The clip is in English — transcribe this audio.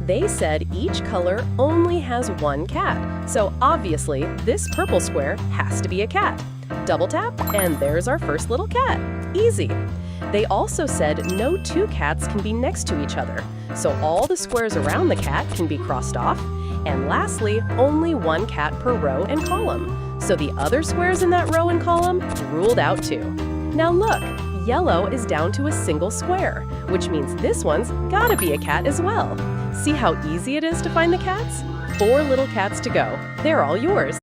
They said each color only has one cat, so obviously this purple square has to be a cat. Double tap, and there's our first little cat. Easy. They also said no two cats can be next to each other, so all the squares around the cat can be crossed off. And lastly, only one cat per row and column, so the other squares in that row and column ruled out too. Now look, yellow is down to a single square, which means this one's gotta be a cat as well. See how easy it is to find the cats? 4 little cats to go. They're all yours.